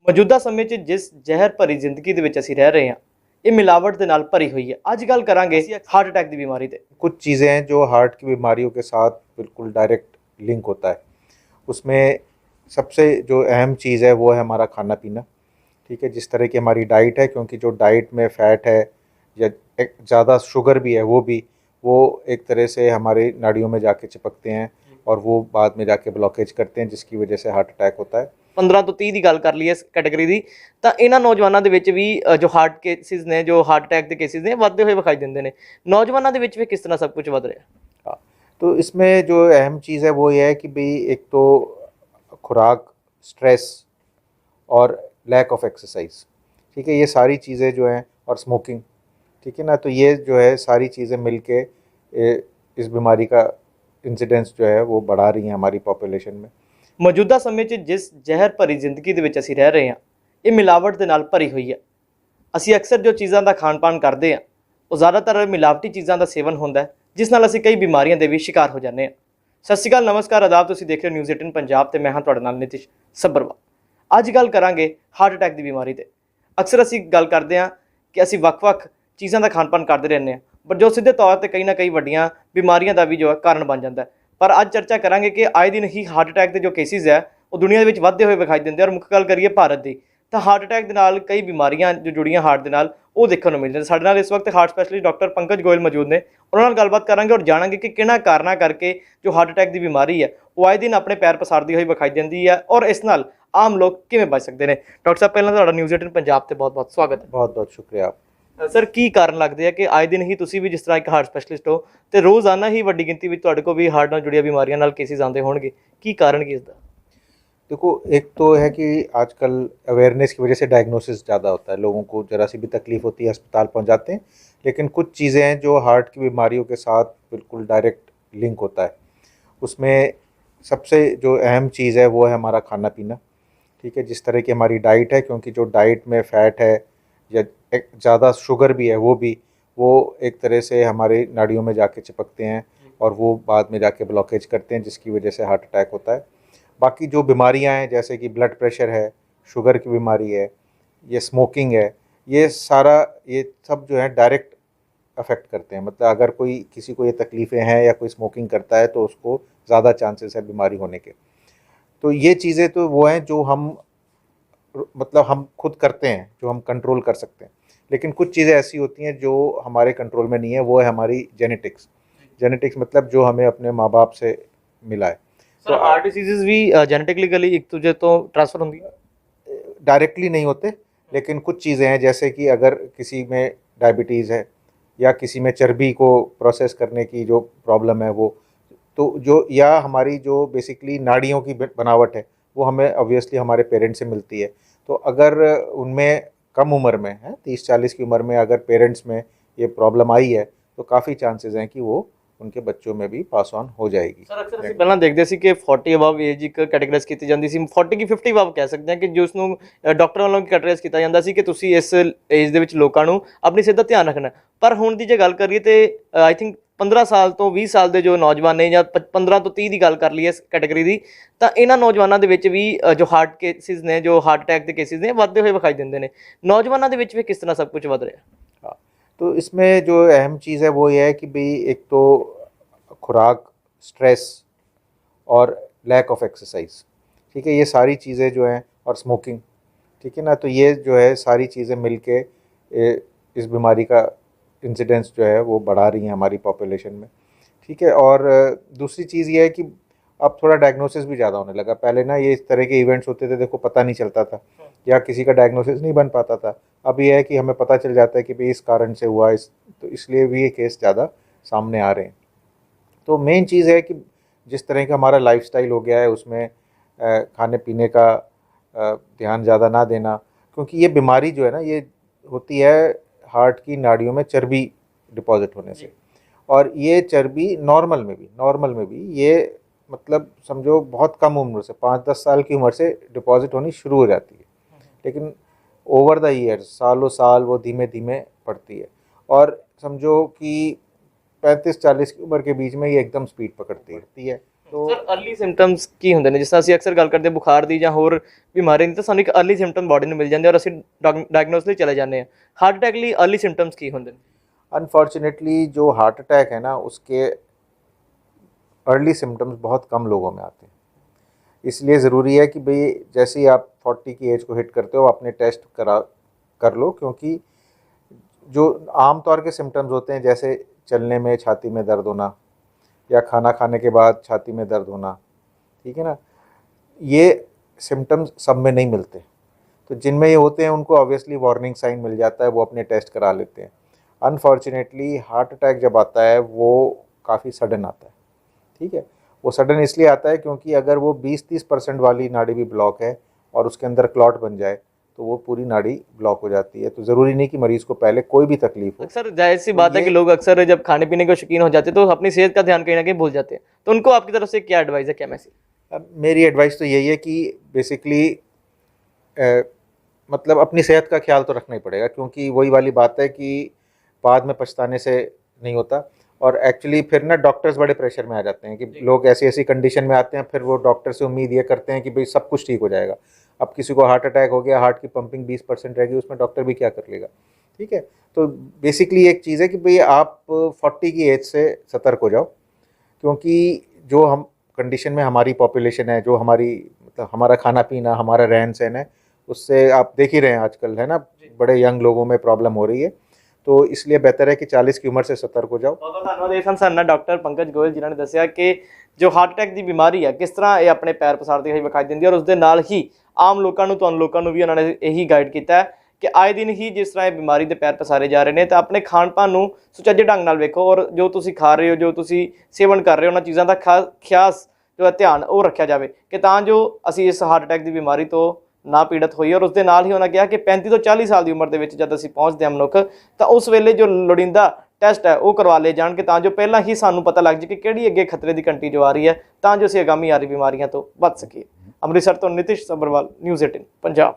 ਮੌਜੂਦਾ ਸਮੇਂ 'ਚ ਜਿਸ ਜ਼ਹਿਰ ਭਰੀ ਜ਼ਿੰਦਗੀ ਦੇ ਵਿੱਚ ਅਸੀਂ ਰਹਿ ਰਹੇ ਹਾਂ, ਇਹ ਮਿਲਾਵਟ ਦੇ ਨਾਲ ਭਰੀ हुई है। आज ਗੱਲ ਕਰਾਂਗੇ हार्ट अटैक की बीमारी ਤੇ। कुछ चीज़ें हैं जो हार्ट की बीमारियों के साथ बिल्कुल डायरेक्ट लिंक होता है। उसमें सबसे जो अहम चीज़ है वो है हमारा खाना पीना। ठीक है, जिस तरह की हमारी डाइट है, क्योंकि जो डाइट में फ़ैट है या ज़्यादा शुगर भी है वो एक तरह से हमारी नाड़ियों में जाके चिपकते हैं और वो बाद में जाके ब्लॉकेज करते हैं, जिसकी वजह से हार्ट अटैक होता है। 15 ਤੋਂ 30 ਦੀ ਗੱਲ ਕਰ ਲਈਏ ਇਸ ਕੈਟਾਗਰੀ ਦੀ, ਤਾਂ ਇਹਨਾਂ ਨੌਜਵਾਨਾਂ ਦੇ ਵਿੱਚ ਵੀ ਜੋ ਹਾਰਟ ਕੇਸਿਸ ਨੇ, ਜੋ ਹਾਰਟ ਅਟੈਕ ਦੇ ਕੇਸਿਸ ਨੇ, ਵੱਧਦੇ ਹੋਏ ਵਿਖਾਈ ਦਿੰਦੇ ਨੇ। नौजवानों ਦੇ ਵਿੱਚ ਵੀ किस तरह सब कुछ ਵੱਧ ਰਿਹਾ? हाँ, तो इसमें जो अहम चीज़ है वो ये है कि भाई एक तो खुराक, स्ट्रेस और लैक ऑफ एक्सरसाइज। ठीक है, ये सारी चीज़ें जो हैं, और स्मोकिंग, ठीक है ना, तो ये जो है सारी चीज़ें मिल के इस बीमारी का इंसिडेंस जो है वो बढ़ा रही हैं हमारी पॉपुलेशन में। ਮੌਜੂਦਾ ਸਮੇਂ 'ਚ ਜਿਸ ਜ਼ਹਿਰ ਭਰੀ ਜ਼ਿੰਦਗੀ ਦੇ ਵਿੱਚ ਅਸੀਂ ਰਹਿ ਰਹੇ ਹਾਂ, ਇਹ ਮਿਲਾਵਟ ਦੇ ਨਾਲ ਭਰੀ ਹੋਈ ਹੈ। ਅਸੀਂ ਅਕਸਰ ਜੋ ਚੀਜ਼ਾਂ ਦਾ ਖਾਣ-ਪਾਣ ਕਰਦੇ ਹਾਂ, ਉਹ ਜ਼ਿਆਦਾਤਰ ਮਿਲਾਵਟੀ ਚੀਜ਼ਾਂ ਦਾ ਸੇਵਨ ਹੁੰਦਾ ਹੈ, ਜਿਸ ਨਾਲ ਅਸੀਂ ਕਈ ਬਿਮਾਰੀਆਂ ਦੇ ਵੀ ਸ਼ਿਕਾਰ ਹੋ ਜਾਂਦੇ ਹਾਂ। ਸਤਿ ਸ਼੍ਰੀ ਅਕਾਲ, ਨਮਸਕਾਰ, ਆਦਾਬ। ਤੁਸੀਂ ਦੇਖ ਰਹੇ ਹੋ ਨਿਊਜ਼ 18 ਪੰਜਾਬ ਤੇ ਮੈਂ ਹਾਂ ਤੁਹਾਡੇ ਨਾਲ ਨਿਤਿਸ਼ ਸੱਭਰਵਾਲ। ਅੱਜ ਗੱਲ ਕਰਾਂਗੇ ਹਾਰਟ ਅਟੈਕ ਦੀ ਬਿਮਾਰੀ ਤੇ। ਅਕਸਰ ਅਸੀਂ ਗੱਲ ਕਰਦੇ ਹਾਂ ਕਿ ਅਸੀਂ ਵੱਖ-ਵੱਖ ਚੀਜ਼ਾਂ ਦਾ ਖਾਣ-ਪਾਣ ਕਰਦੇ ਰਹਿੰਦੇ ਹਾਂ, ਪਰ ਜੋ ਸਿੱਧੇ ਤੌਰ ਤੇ ਕਈ ਨਾ ਕਈ ਵੱਡੀਆਂ ਬਿਮਾਰੀਆਂ ਦਾ ਵੀ ਜੋ ਹੈ ਕਾਰਨ ਬਣ ਜਾਂਦਾ ਹੈ। ਪਰ ਅੱਜ ਚਰਚਾ ਕਰਾਂਗੇ ਕਿ ਆਏ ਦਿਨ ਹੀ ਹਾਰਟ ਅਟੈਕ ਦੇ ਜੋ ਕੇਸਿਸ ਹੈ ਉਹ ਦੁਨੀਆ ਦੇ ਵਿੱਚ ਵੱਧਦੇ ਹੋਏ ਵਿਖਾਈ ਦਿੰਦੇ। ਔਰ ਮੁੱਖ ਗੱਲ ਕਰੀਏ ਭਾਰਤ ਦੀ, ਤਾਂ ਹਾਰਟ ਅਟੈਕ ਦੇ ਨਾਲ ਕਈ ਬਿਮਾਰੀਆਂ ਜੋ ਜੁੜੀਆਂ ਹਾਰਟ ਦੇ ਨਾਲ ਉਹ ਦੇਖਣ ਨੂੰ ਮਿਲਦੀਆਂ। ਸਾਡੇ ਨਾਲ ਇਸ ਵਕਤ heart specialist doctor Pankaj Goyal ਮੌਜੂਦ ਨੇ। ਉਹਨਾਂ ਨਾਲ ਗੱਲਬਾਤ ਕਰਾਂਗੇ ਔਰ ਜਾਣਾਂਗੇ ਕਿ ਕਿਹਨਾਂ ਕਾਰਨਾਂ ਕਰਕੇ ਜੋ ਹਾਰਟ ਅਟੈਕ ਦੀ ਬਿਮਾਰੀ ਹੈ ਉਹ ਆਏ ਦਿਨ ਆਪਣੇ ਪੈਰ ਪਸਾਰਦੀ ਹੋਈ ਵਿਖਾਈ ਦਿੰਦੀ ਹੈ, ਔਰ ਇਸ ਨਾਲ ਆਮ ਲੋਕ ਕਿਵੇਂ ਬਚ ਸਕਦੇ ਨੇ। ਡਾਕਟਰ ਸਾਹਿਬ, ਪਹਿਲਾਂ ਤੁਹਾਡਾ ਨਿਊਜ਼ 18 ਪੰਜਾਬ ਤੇ ਬਹੁਤ-ਬਹੁਤ ਸਵਾਗਤ ਹੈ। बहुत शुक्रिया। ਸਰ, ਕੀ ਕਾਰਨ ਲੱਗਦੇ ਆ ਕਿ ਆਏ ਦਿਨ ਹੀ ਤੁਸੀਂ ਵੀ ਜਿਸ ਤਰ੍ਹਾਂ ਇੱਕ ਹਾਰਟ ਸਪੈਸ਼ਲਿਸਟ ਹੋ ਤੇ ਰੋਜ਼ਾਨਾ ਹੀ ਵੱਡੀ ਗਿਣਤੀ ਵਿੱਚ ਤੁਹਾਡੇ ਕੋਲ ਵੀ ਹਾਰਟ ਨਾਲ ਜੁੜੀਆਂ ਬਿਮਾਰੀਆਂ ਨਾਲ ਕੇਸਿਸ ਆਉਂਦੇ ਹੋਣਗੇ, ਕੀ ਕਾਰਨ ਕੀ ਇਸ ਦਾ? देखो, एक तो है कि आजकल अवेयरनेस की वजह से डायग्नोसिस ज़्यादा होता है, लोगों को ज़रा सी भी तकलीफ़ होती है अस्पताल पहुंच जाते हैं। लेकिन कुछ चीज़ें हैं जो हार्ट की बीमारियों के साथ बिल्कुल डायरेक्ट लिंक होता है। उसमें सबसे जो अहम चीज़ है वो है हमारा खाना पीना। ठीक है, जिस तरह की हमारी डाइट है, क्योंकि जो डाइट में फ़ैट है या ज़्यादा शुगर भी है वो एक तरह से हमारी नाड़ियों में जाके चिपकते हैं और वो बाद में जाके ब्लॉकेज करते हैं, जिसकी वजह से हार्ट अटैक होता है। बाकी जो बीमारियां हैं, जैसे कि ब्लड प्रेशर है, शुगर की बीमारी है, ये स्मोकिंग है, ये सब जो है डायरेक्ट अफेक्ट करते हैं। मतलब अगर कोई किसी को ये तकलीफ़ें हैं या कोई स्मोकिंग करता है तो उसको ज़्यादा चांसेस है बीमारी होने के। तो ये चीज़ें तो वो हैं जो हम खुद करते हैं, जो हम कंट्रोल कर सकते हैं। लेकिन कुछ चीज़ें ऐसी होती हैं जो हमारे कंट्रोल में नहीं है, वो है हमारी जेनेटिक्स मतलब जो हमें अपने माँ बाप से मिला है। तो हार्ट डिसीजेस भी जेनेटिकली एक दूसरे तो ट्रांसफर होंगी? डायरेक्टली नहीं होते, लेकिन कुछ चीज़ें हैं, जैसे कि अगर किसी में डायबिटीज़ है या किसी में चर्बी को प्रोसेस करने की जो प्रॉब्लम है वो, तो जो या हमारी जो बेसिकली नाड़ियों की बनावट है वो हमें ऑब्वियसली हमारे पेरेंट्स से मिलती है। तो अगर उनमें कम उम्र में है, 30-40 की उम्र में अगर पेरेंट्स में ये प्रॉब्लम आई है तो काफ़ी चांसेस हैं कि वो उनके बच्चों में भी पास ऑन हो जाएगी। ਸਰ, ਅਕਸਰ ਅਸੀਂ ਪਹਿਲਾਂ ਦੇਖਦੇ ਸੀ ਕਿ 40 ਅਬਵ ਏਜ ਇੱਕ ਕੈਟੇਗਰਾਈਜ਼ ਕੀਤੀ ਜਾਂਦੀ ਸੀ, 40 ਕੀ 50 ਅਬਵ ਕਹਿ ਸਕਦੇ ਹਾਂ, ਕਿ ਜਿਸ ਨੂੰ ਡਾਕਟਰ ਵੱਲੋਂ ਕੈਟੇਗਰਾਈਜ਼ ਕੀਤਾ ਜਾਂਦਾ ਸੀ ਕਿ ਤੁਸੀਂ ਇਸ ਏਜ ਦੇ ਵਿੱਚ ਲੋਕਾਂ ਨੂੰ ਆਪਣੀ ਸਿਹਤ ਦਾ ਧਿਆਨ ਰੱਖਣਾ। ਪਰ ਹੁਣ ਦੀ ਜੇ ਗੱਲ ਕਰੀਏ ਤੇ ਆਈ ਥਿੰਕ 15 ਸਾਲ ਤੋਂ 20 ਸਾਲ ਦੇ ਜੋ ਨੌਜਵਾਨ ਨੇ, ਜਾਂ 15 ਤੋਂ 30 ਦੀ ਗੱਲ ਕਰ ਲਈਏ ਇਸ ਕੈਟੇਗਰੀ ਦੀ, ਤਾਂ ਇਹਨਾਂ ਨੌਜਵਾਨਾਂ ਦੇ ਵਿੱਚ ਵੀ ਜੋ ਹਾਰਟ ਕੇਸਿਸ ਨੇ, ਜੋ ਹਾਰਟ ਅਟੈਕ ਦੇ ਕੇਸਿਸ ਨੇ, ਵੱਧਦੇ ਹੋਏ ਵਿਖਾਈ ਦਿੰਦੇ ਨੇ। ਨੌਜਵਾਨਾਂ ਦੇ ਵਿੱਚ ਵੀ किस तरह सब कुछ ਵੱਧ ਰਿਹਾ? हाँ, तो इसमें जो अहम चीज़ है वो ये है कि भाई एक तो खुराक, स्ट्रेस और लैक ऑफ एक्सरसाइज। ठीक है, ये सारी चीज़ें जो हैं, और स्मोकिंग, ठीक है ना, तो ये जो है सारी चीज़ें मिल के इस बीमारी का इंसिडेंस जो है वो बढ़ा रही हैं हमारी पॉपुलेशन में। ठीक है, और दूसरी चीज़ ये है कि अब थोड़ा डायग्नोसिस भी ज़्यादा होने लगा। पहले ना ये इस तरह के इवेंट्स होते थे, देखो पता नहीं चलता था या किसी का डायग्नोसिस नहीं बन पाता था। अब ये है कि हमें पता चल जाता है कि भाई इस कारण से हुआ, तो इसलिए भी ये केस ज़्यादा सामने आ रहे हैं। तो मेन चीज़ है कि जिस तरह का हमारा लाइफस्टाइल हो गया है उसमें खाने पीने का ध्यान ज़्यादा ना देना, क्योंकि ये बीमारी जो है ना ये होती है हार्ट की नाड़ियों में चर्बी डिपॉजिट होने से। और ये चर्बी नॉर्मल में भी ये मतलब समझो बहुत कम उम्र से, 5-10 साल की उम्र से डिपॉजिट होनी शुरू हो जाती है, लेकिन ओवर द ईयर्स, सालों साल वो धीमे धीमे बढ़ती है। और समझो कि 35-40 की उम्र के बीच में ये एकदम स्पीड पकड़ती है। तो ਸਰ अर्ਲੀ ਸਿੰਪਟਮਸ ਕੀ ਹੁੰਦੇ ਨੇ? ਜਿਸ ਤਰ੍ਹਾਂ ਅਸੀਂ ਅਕਸਰ ਗੱਲ ਕਰਦੇ ਹਾਂ ਬੁਖਾਰ ਦੀ ਜਾਂ ਹੋਰ ਬਿਮਾਰੀ ਦੀ, ਤਾਂ ਸਾਨੂੰ ਇੱਕ अर्ਲੀ ਸਿੰਪਟਮ ਬਾਡੀ ਨੂੰ ਮਿਲ ਜਾਂਦੇ ਔਰ ਅਸੀਂ ਡਾਇਗਨੋਸ ਲਈ ਚਲੇ ਜਾਂਦੇ ਹਾਂ। ਹਾਰਟ ਅਟੈਕ ਲਈ अर्ਲੀ ਸਿੰਪਟਮਸ ਕੀ ਹੁੰਦੇ ਨੇ? अनफॉर्चुनेटली जो हार्ट अटैक है ना, उसके अर्ली सिम्टम्स बहुत कम लोगों में आते हैं। इसलिए ज़रूरी है कि भाई जैसे ही आप 40 की एज को हिट करते हो अपने टेस्ट कर लो, क्योंकि जो आम तौर के सिम्टम्स होते हैं जैसे चलने में छाती में दर्द होना या खाना खाने के बाद छाती में दर्द होना, ठीक है ना, ये सिम्टम्स सब में नहीं मिलते। तो जिनमें ये होते हैं उनको ऑब्वियसली वार्निंग साइन मिल जाता है, वो अपने टेस्ट करा लेते हैं। अनफॉर्चुनेटली हार्ट अटैक जब आता है वो काफ़ी सडन आता है, ठीक है। वो सडन इसलिए आता है क्योंकि अगर वो 20-30% वाली नाड़ी भी ब्लॉक है और उसके अंदर क्लॉट बन जाए तो वो पूरी नाड़ी ब्लॉक हो जाती है। तो ज़रूरी नहीं कि मरीज़ को पहले कोई भी तकलीफ हो। अक्सर जाहिर सी बात है कि लोग अक्सर जब खाने पीने के शौकीन हो जाते हैं तो अपनी सेहत का ध्यान कहीं ना कहीं भूल जाते हैं, तो उनको आपकी तरफ से क्या एडवाइस है, क्या मैसेज? अब मेरी एडवाइस तो यही है कि बेसिकली मतलब अपनी सेहत का ख्याल तो रखना ही पड़ेगा, क्योंकि वही वाली बात है कि बाद में पछताने से नहीं होता। और एक्चुअली फिर ना डॉक्टर्स बड़े प्रेशर में आ जाते हैं कि लोग ऐसी ऐसी कंडीशन में आते हैं, फिर वो डॉक्टर से उम्मीद ये करते हैं कि भाई सब कुछ ठीक हो जाएगा। अब किसी को हार्ट अटैक हो गया, हार्ट की पंपिंग 20% रह गई, उसमें डॉक्टर भी क्या कर लेगा, ठीक है। तो बेसिकली एक चीज़ है कि भाई आप 40 की एज से सतर्क हो जाओ, क्योंकि जो हम कंडीशन में हमारी पॉपुलेशन है, जो हमारी मतलब हमारा खाना पीना, हमारा रहन सहन है, उससे आप देख ही रहे हैं आजकल, है ना, बड़े यंग लोगों में प्रॉब्लम हो रही है। तो इसलिए बेहतर है कि 40 की उम्र से सतर्क हो जाओ। ਬਹੁਤ ਬਹੁਤ ਧੰਨਵਾਦ। ਇਹ ਸਨ ਸਾਡੇ ਨਾਲ ਡਾਕਟਰ ਪੰਕਜ ਗੋਇਲ, ਜਿਨ੍ਹਾਂ ਨੇ ਦੱਸਿਆ ਕਿ ਜੋ ਹਾਰਟ ਅਟੈਕ ਦੀ ਬਿਮਾਰੀ ਹੈ ਕਿਸ ਤਰ੍ਹਾਂ ਇਹ ਆਪਣੇ ਪੈਰ ਪਸਾਰਦੀ ਹੋਈ ਵਿਖਾਈ ਦਿੰਦੀ ਹੈ, ਔਰ ਉਸ ਦੇ ਨਾਲ ਹੀ ਆਮ ਲੋਕਾਂ ਨੂੰ, ਤੁਹਾਨੂੰ ਲੋਕਾਂ ਨੂੰ ਵੀ ਉਹਨਾਂ ਨੇ ਇਹੀ ਗਾਈਡ ਕੀਤਾ ਹੈ ਕਿ ਆਏ ਦਿਨ ਹੀ ਜਿਸ ਤਰ੍ਹਾਂ ਇਹ ਬਿਮਾਰੀ ਦੇ ਪੈਰ ਪਸਾਰੇ ਜਾ ਰਹੇ ਨੇ, ਤਾਂ ਆਪਣੇ ਖਾਣ ਪਾਨ ਨੂੰ ਸੁਚੱਜੇ ਢੰਗ ਨਾਲ ਵੇਖੋ, ਔਰ ਜੋ ਤੁਸੀਂ ਖਾ ਰਹੇ ਹੋ, ਜੋ ਤੁਸੀਂ ਸੇਵਨ ਕਰ ਰਹੇ ਹੋ, ਉਹਨਾਂ ਚੀਜ਼ਾਂ ਦਾ ਖਾਸ ਜੋ ਹੈ ਧਿਆਨ ਉਹ ਰੱਖਿਆ ਜਾਵੇ ਕਿ ਤਾਂ ਜੋ ਅਸੀਂ ਇਸ ਹਾਰਟ ਅਟੈਕ ਦੀ ਬਿਮਾਰੀ ਤੋਂ ਨਾ ਪੀੜਤ ਹੋਈ। ਔਰ ਉਸ ਦੇ ਨਾਲ ਹੀ ਉਹਨਾਂ ਕਿਹਾ ਕਿ 35 ਤੋਂ 40 ਸਾਲ ਦੀ ਉਮਰ ਦੇ ਵਿੱਚ ਜਦ ਅਸੀਂ ਪਹੁੰਚਦੇ ਹਾਂ ਮਨੁੱਖ, ਤਾਂ ਉਸ ਵੇਲੇ ਜੋ ਲੋੜੀਂਦਾ ਟੈਸਟ ਹੈ ਉਹ ਕਰਵਾ ਲਏ ਜਾਣ, ਕਿ ਤਾਂ ਜੋ ਪਹਿਲਾਂ ਹੀ ਸਾਨੂੰ ਪਤਾ ਲੱਗ ਜਾਏ ਕਿ ਕਿਹੜੀ ਅੱਗੇ ਖਤਰੇ ਦੀ ਘੰਟੀ ਜੋ ਆ ਰਹੀ ਹੈ, ਤਾਂ ਜੋ ਅਸੀਂ ਆਗਾਮੀ ਆ ਰਹੀ ਬਿਮਾਰੀਆਂ ਤੋਂ ਬਚ ਸਕੀਏ। ਅੰਮ੍ਰਿਤਸਰ ਤੋਂ ਨਿਤਿਸ਼ ਸਬਰਵਾਲ, ਨਿਊਜ਼ 18 ਪੰਜਾਬ।